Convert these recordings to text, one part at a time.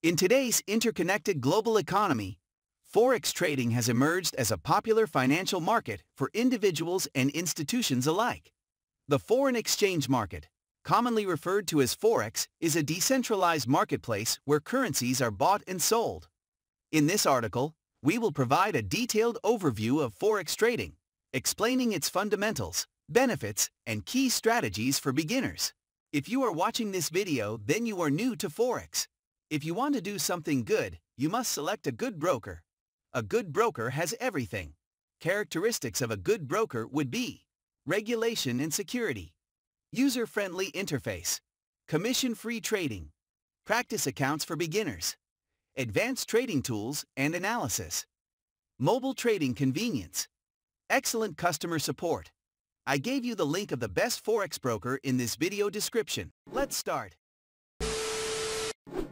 In today's interconnected global economy, Forex trading has emerged as a popular financial market for individuals and institutions alike. The foreign exchange market, commonly referred to as Forex, is a decentralized marketplace where currencies are bought and sold. In this article, we will provide a detailed overview of Forex trading, explaining its fundamentals, benefits, and key strategies for beginners. If you are watching this video, then you are new to Forex. If you want to do something good, you must select a good broker. A good broker has everything. Characteristics of a good broker would be regulation and security, user-friendly interface, commission-free trading, practice accounts for beginners, advanced trading tools and analysis, mobile trading convenience, excellent customer support. I gave you the link of the best Forex broker in this video description. Let's start.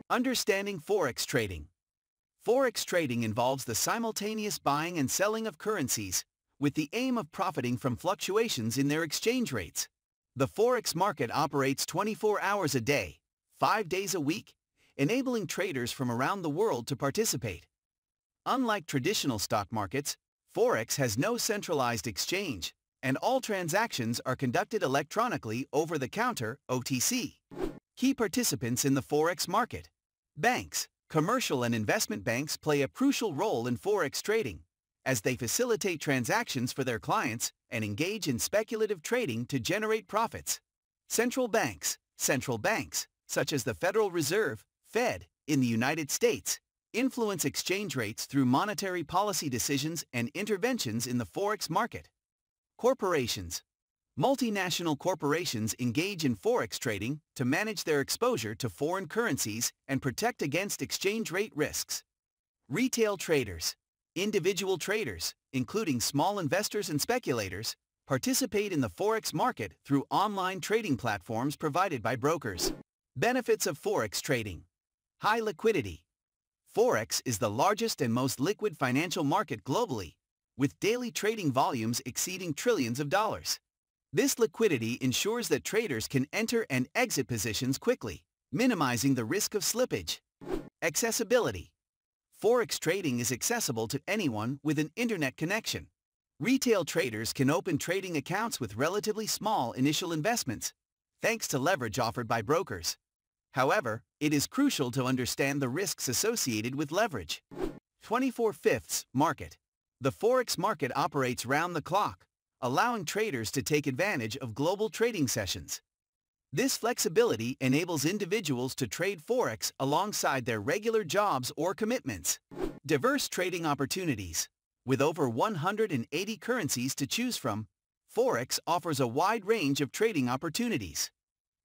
Understanding Forex trading. Forex trading involves the simultaneous buying and selling of currencies, with the aim of profiting from fluctuations in their exchange rates. The Forex market operates 24 hours a day, 5 days a week, enabling traders from around the world to participate. Unlike traditional stock markets, Forex has no centralized exchange, and all transactions are conducted electronically over the counter (OTC). Key participants in the Forex market. Banks. Commercial and investment banks play a crucial role in Forex trading, as they facilitate transactions for their clients and engage in speculative trading to generate profits. Central banks. Central banks, such as the Federal Reserve, Fed, in the United States, influence exchange rates through monetary policy decisions and interventions in the Forex market. Corporations. Multinational corporations engage in Forex trading to manage their exposure to foreign currencies and protect against exchange rate risks. Retail traders. Individual traders, including small investors and speculators, participate in the Forex market through online trading platforms provided by brokers. Benefits of Forex trading. High liquidity. Forex is the largest and most liquid financial market globally, with daily trading volumes exceeding trillions of dollars. This liquidity ensures that traders can enter and exit positions quickly, minimizing the risk of slippage. Accessibility. Forex trading is accessible to anyone with an internet connection. Retail traders can open trading accounts with relatively small initial investments, thanks to leverage offered by brokers. However, it is crucial to understand the risks associated with leverage. 24/5 market. The Forex market operates round the clock, allowing traders to take advantage of global trading sessions. This flexibility enables individuals to trade Forex alongside their regular jobs or commitments. Diverse trading opportunities. With over 180 currencies to choose from, Forex offers a wide range of trading opportunities.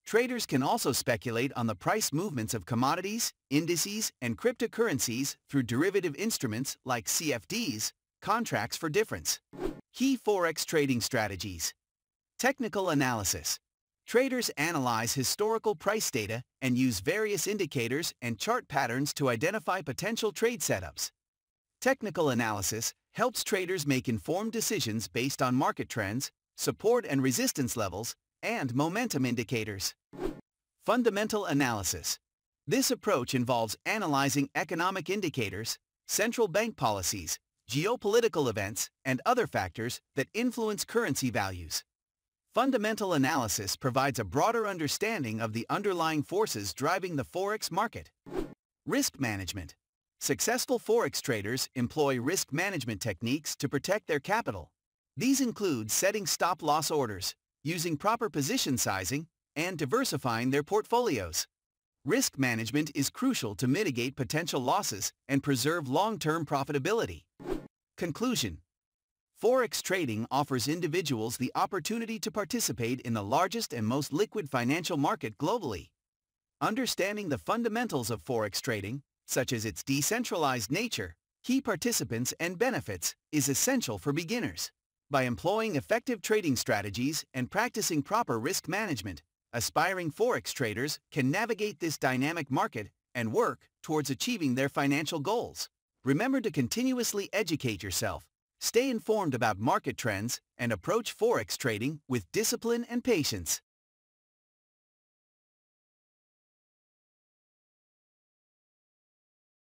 Traders can also speculate on the price movements of commodities, indices, and cryptocurrencies through derivative instruments like CFDs, contracts for difference. Key Forex trading strategies. Technical analysis. Traders analyze historical price data and use various indicators and chart patterns to identify potential trade setups. Technical analysis helps traders make informed decisions based on market trends, support and resistance levels, and momentum indicators. Fundamental analysis. This approach involves analyzing economic indicators, central bank policies, geopolitical events, and other factors that influence currency values. Fundamental analysis provides a broader understanding of the underlying forces driving the Forex market. Risk management. Successful Forex traders employ risk management techniques to protect their capital. These include setting stop-loss orders, using proper position sizing, and diversifying their portfolios. Risk management is crucial to mitigate potential losses and preserve long-term profitability. Conclusion. Forex trading offers individuals the opportunity to participate in the largest and most liquid financial market globally. Understanding the fundamentals of Forex trading, such as its decentralized nature, key participants, and benefits, is essential for beginners. By employing effective trading strategies and practicing proper risk management, aspiring Forex traders can navigate this dynamic market and work towards achieving their financial goals. Remember to continuously educate yourself, stay informed about market trends, and approach Forex trading with discipline and patience.